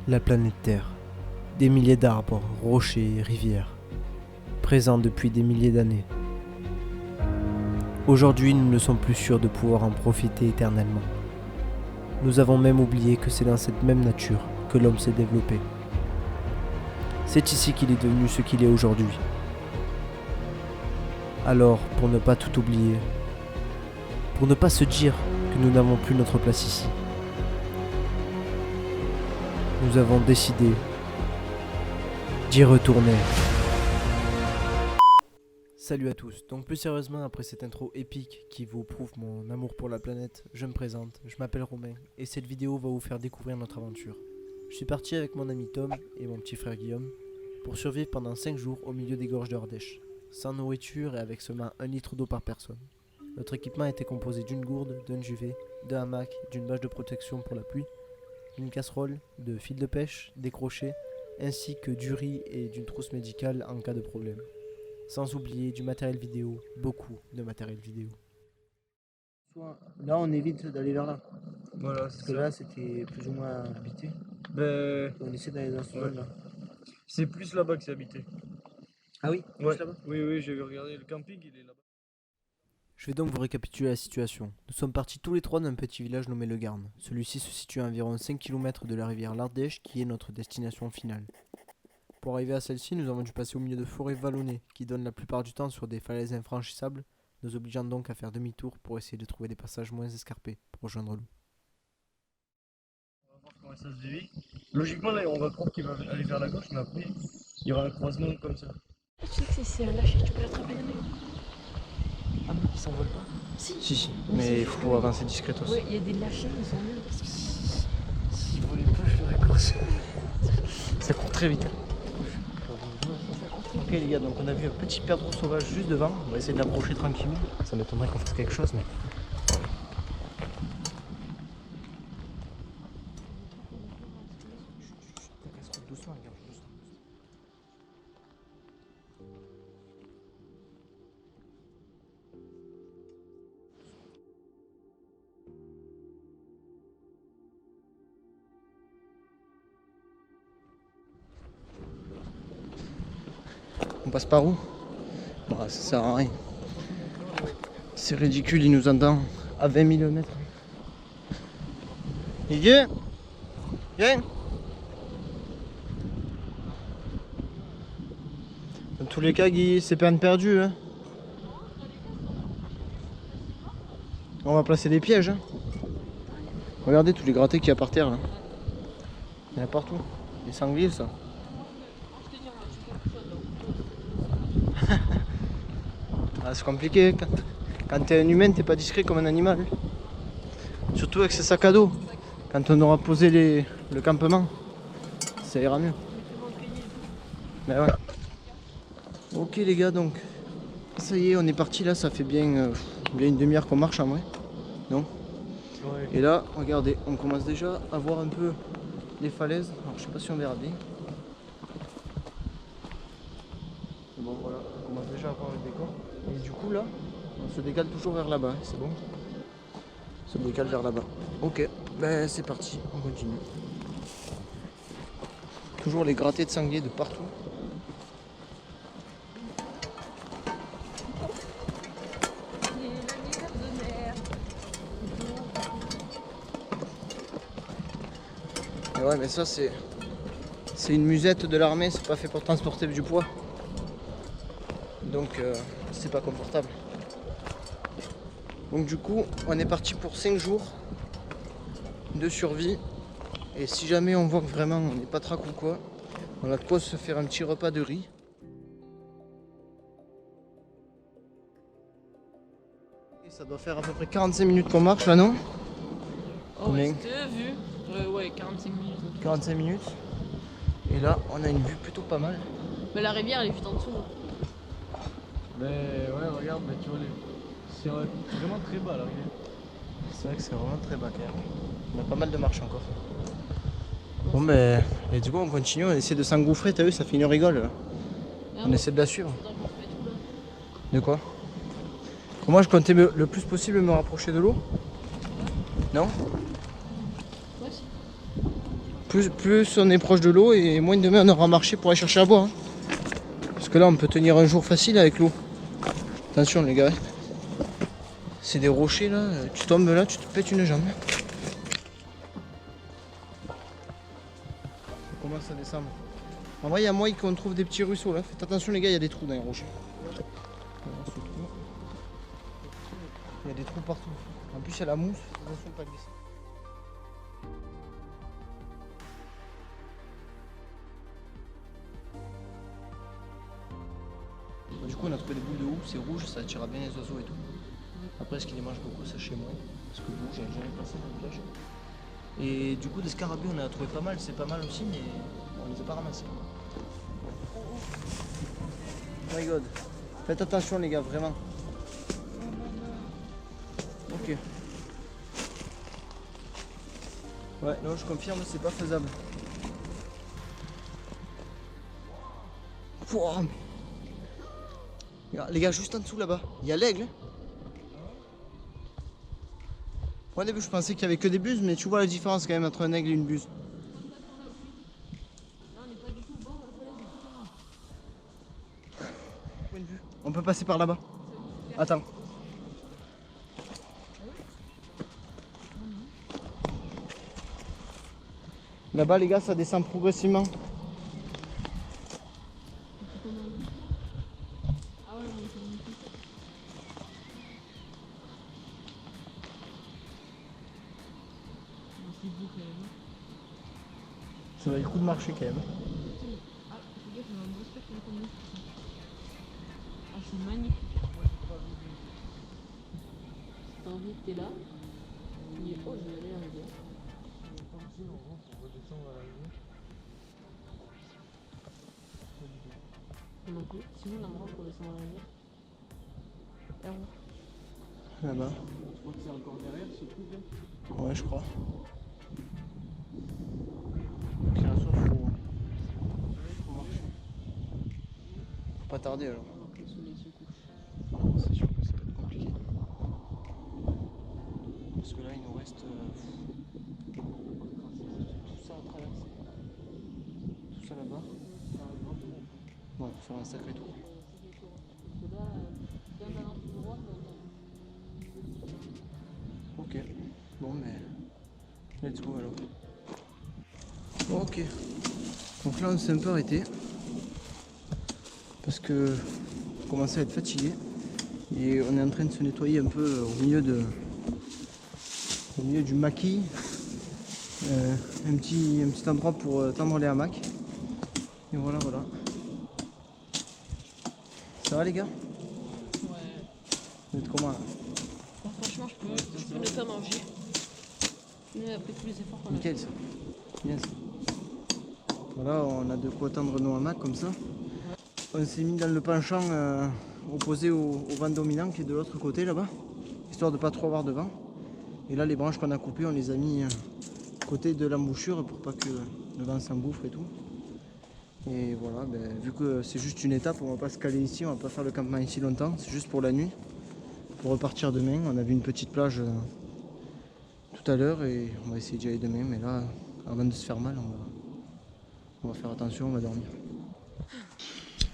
La planète Terre. Des milliers d'arbres, rochers et rivières, présents depuis des milliers d'années. Aujourd'hui, nous ne sommes plus sûrs de pouvoir en profiter éternellement. Nous avons même oublié que c'est dans cette même nature que l'homme s'est développé. C'est ici qu'il est devenu ce qu'il est aujourd'hui. Alors, pour ne pas tout oublier, pour ne pas se dire que nous n'avons plus notre place ici, nous avons décidé d'y retourner. Salut à tous, donc plus sérieusement après cette intro épique qui vous prouve mon amour pour la planète, je me présente, je m'appelle Romain et cette vidéo va vous faire découvrir notre aventure. Je suis parti avec mon ami Tom et mon petit frère Guillaume pour survivre pendant 5 jours au milieu des gorges d'Ardèche, sans nourriture et avec seulement 1 litre d'eau par personne. Notre équipement était composé d'une gourde, d'un duvet, d'un hamac, d'une bâche de protection pour la pluie, d'une casserole, de fil de pêche, des crochets, ainsi que du riz et d'une trousse médicale en cas de problème. Sans oublier du matériel vidéo, beaucoup de matériel vidéo. Là, on évite d'aller vers là. Voilà, Parce que là, c'était plus ou moins habité. Ben, On essaie d'aller dans ce zone là. c'est plus là-bas que c'est habité. Ah oui, Ouais. juste là-bas. Oui, j'ai regardé le camping, il est là-bas. Je vais donc vous récapituler la situation. Nous sommes partis tous les trois d'un petit village nommé Le Garn. Celui-ci se situe à environ 5 km de la rivière l'Ardèche qui est notre destination finale. Pour arriver à celle-ci, nous avons dû passer au milieu de forêts vallonnées qui donnent la plupart du temps sur des falaises infranchissables, nous obligeant donc à faire demi-tour pour essayer de trouver des passages moins escarpés pour rejoindre l'eau. On va voir comment ça se dévie. Logiquement, là, on va croire qu'il va aller vers la gauche, mais après, il y aura un croisement comme ça. Tu sais que c'est un lâcher, tu peux l'attraper la main. Ah non, il s'envole pas. Si, mais il faut avancer discretos. Ouais, il y a des lâchers, ils sont nuls parce que S'il volait pas, je ferais course. Ça court très vite. Ok les gars, donc on a vu un petit perdreau sauvage juste devant. On va essayer de l'approcher tranquillement. Ça m'étonnerait qu'on fasse quelque chose, mais. Doucement, les gars, doucement. On passe par où? Bah, ça sert à rien. C'est ridicule, il nous entend à 20 000 mètres. Il vient? Viens! Dans tous les cas, Guy, c'est peine perdue. Hein. On va placer des pièges. Hein. Regardez tous les grattés qu'il y a par terre là. Il y en a partout. Des sangliers, ça. Ah, c'est compliqué. Quand t'es un humain, t'es pas discret comme un animal. Surtout avec ces sacs à dos. Quand on aura posé le campement, ça ira mieux. Mais ouais. Ok les gars, donc ça y est, on est parti là. Ça fait bien une demi-heure qu'on marche en vrai. Non? Ouais. Et là, regardez, on commence déjà à voir un peu les falaises. Alors je sais pas si on verra bien. Bon voilà, on commence déjà à voir le décor. Et du coup là, on se décale toujours vers là-bas, c'est bon? On se décale vers là-bas. Ok, ben c'est parti, on continue. Toujours les grattés de sangliers de partout. Et ouais mais ça c'est une musette de l'armée, c'est pas fait pour transporter du poids. Donc c'est pas confortable. Donc du coup on est parti pour 5 jours de survie. Et si jamais on voit que vraiment on n'est pas trac ou quoi, on a de quoi se faire un petit repas de riz. Et ça doit faire à peu près 45 minutes qu'on marche là, non? Oh, Combien? ouais, c'était vu. Ouais, 45 minutes. 45 minutes. Et là on a une vue plutôt pas mal. Mais la rivière, elle est juste en dessous. Mais ouais, regarde, mais tu vois, c'est vraiment très bas là. C'est vrai que c'est vraiment très bas quand même. On a pas mal de marches encore. Bon ben, et du coup on continue, on essaie de s'engouffrer, t'as vu, ça fait une rigole là. On essaie de la suivre. De quoi? Moi je comptais le plus possible me rapprocher de l'eau. Non? Ouais, si. plus on est proche de l'eau et moins demain on aura marché pour aller chercher à boire. Hein. Parce que là on peut tenir un jour facile avec l'eau. Attention les gars. C'est des rochers là, tu tombes là, tu te pètes une jambe. On commence à descendre. En vrai il y a moyen qu'on trouve des petits ruisseaux là. Faites attention les gars, il y a des trous dans les rochers. Il y a des trous partout. En plus il y a la mousse, attention de pas glisser. Du coup on a trouvé des boules de houppe, c'est rouge, ça attirera bien les oiseaux et tout. Après ce qui les mange beaucoup c'est chez moi, parce que vous j'ai jamais passé dans le plage. Et du coup des scarabées on en a trouvé pas mal, c'est pas mal aussi mais on les a pas ramassés. Oh my god. Faites attention les gars, vraiment. Ok. Ouais, non je confirme c'est pas faisable. Pouah. Les gars, juste en dessous là-bas, il y a l'aigle. Au début, je pensais qu'il y avait que des buses, mais tu vois la différence quand même entre un aigle et une buse. On peut passer par là-bas. Attends. Là-bas, les gars, ça descend progressivement. Ça va le coup de marcher quand même. Ah, fais gaffe, on a un beau spectre comme nous. Ah, c'est magnifique. Si t'as envie, t'es là. Il est haut, je vais aller à la rivière. Non plus. Sinon, on a un endroit pour descendre à la rivière. Là, Là-bas. Je crois que c'est encore derrière ce truc là. Ouais, je crois. Donc, il y a un saut, faut marcher. Faut pas tarder alors. le soleil se couche. C'est sûr que ça va être compliqué. Parce que là, il nous reste tout ça à traverser. Tout ça là-bas. Ouais, pour faire un sacré tour. Parce que là, bien allant tout droit, Ok. Bon, mais let's go alors. Ok. Donc là, on s'est un peu arrêté. Parce que on commençait à être fatigué. Et on est en train de se nettoyer un peu au milieu du maquis. Un petit endroit pour tendre les hamacs. Et voilà. Ça va les gars? ouais. Vous êtes comment là? Bon, franchement, je peux ne pas manger. Mais après tous les efforts qu'on a Nickel ça. Bien ça. Voilà, on a de quoi tendre nos hamacs comme ça. On s'est mis dans le penchant opposé au vent dominant qui est de l'autre côté là-bas. Histoire de pas trop avoir de vent. Et là les branches qu'on a coupées on les a mis côté de l'embouchure pour pas que le vent s'engouffre et tout. Et voilà, vu que c'est juste une étape, on va pas se caler ici, on va pas faire le campement ici longtemps, c'est juste pour la nuit. Pour repartir demain, on a vu une petite plage tout à l'heure et on va essayer d'y aller demain, mais là, avant de se faire mal, on va faire attention, on va dormir.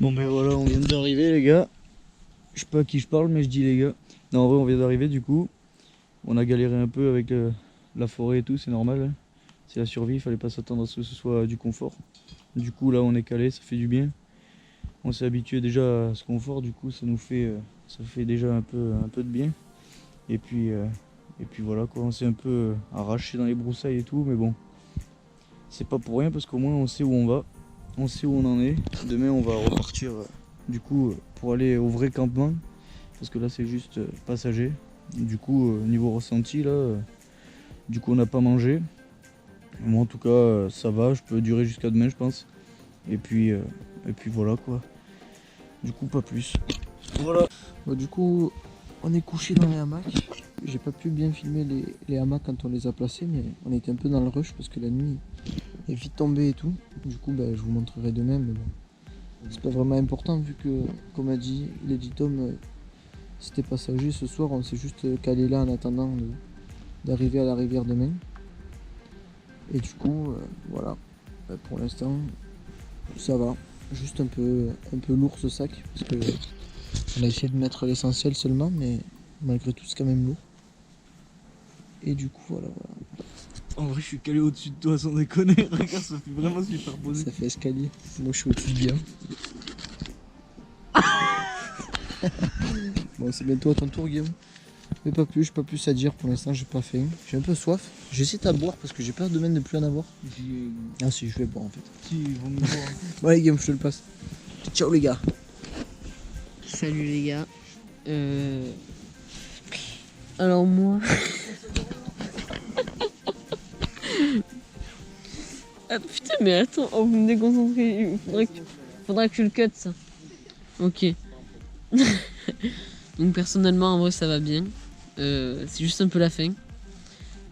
Bon ben voilà, on vient d'arriver les gars. Je sais pas à qui je parle mais je dis les gars. Non en vrai on vient d'arriver du coup. On a galéré un peu avec la forêt et tout, c'est normal. Hein. C'est la survie, il fallait pas s'attendre à ce que ce soit du confort. Du coup là on est calé, ça fait du bien. On s'est habitué déjà à ce confort, du coup ça nous fait ça fait déjà un peu de bien. Et puis voilà quoi, on s'est un peu arraché dans les broussailles et tout, mais bon. C'est pas pour rien parce qu'au moins on sait où on va. On sait où on en est. Demain on va repartir du coup pour aller au vrai campement. Parce que là c'est juste passager. Du coup niveau ressenti là, du coup on n'a pas mangé. Moi en tout cas ça va, je peux durer jusqu'à demain je pense. Et puis voilà quoi. Du coup pas plus. Voilà. Bon, du coup on est couché dans les hamacs. J'ai pas pu bien filmer les hamacs quand on les a placés, mais on était un peu dans le rush parce que la nuit est vite tombée et tout. Du coup je vous montrerai demain, mais bon. C'est pas vraiment important vu que, comme a dit Lady Tom, c'était passager ce soir, on s'est juste calé là en attendant d'arriver à la rivière demain. Et du coup, voilà. Bah, pour l'instant, ça va. Juste un peu lourd ce sac. Parce que on a essayé de mettre l'essentiel seulement, mais malgré tout, c'est quand même lourd. Et du coup, voilà. En vrai, je suis calé au-dessus de toi sans déconner. Regarde, ça fait vraiment superposé. Ça fait escalier. Moi, je suis au-dessus de bien. Bon, c'est bientôt à ton tour, Guillaume. Mais pas plus, j'ai pas plus à dire pour l'instant, j'ai pas faim. J'ai un peu soif. J'hésite à boire parce que j'ai peur demain de plus en avoir. Ah si, je vais boire en fait. Si, ils vont me voir. Ouais, Guillaume, je te le passe. Ciao les gars. Salut les gars. Alors moi. Ah putain, mais attends, oh, vous me déconcentrez. Faudra que tu le cut ça. Ok. Donc personnellement, en vrai, ça va bien. C'est juste un peu la faim.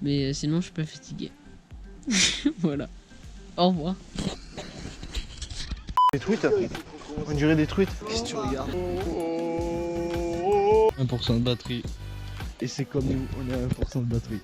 Mais sinon, je suis pas fatigué. Voilà. Au revoir. Des truites. On dirait des truites. Qu'est-ce que tu regardes? 1% de batterie. Et c'est comme nous, on est à 1% de batterie.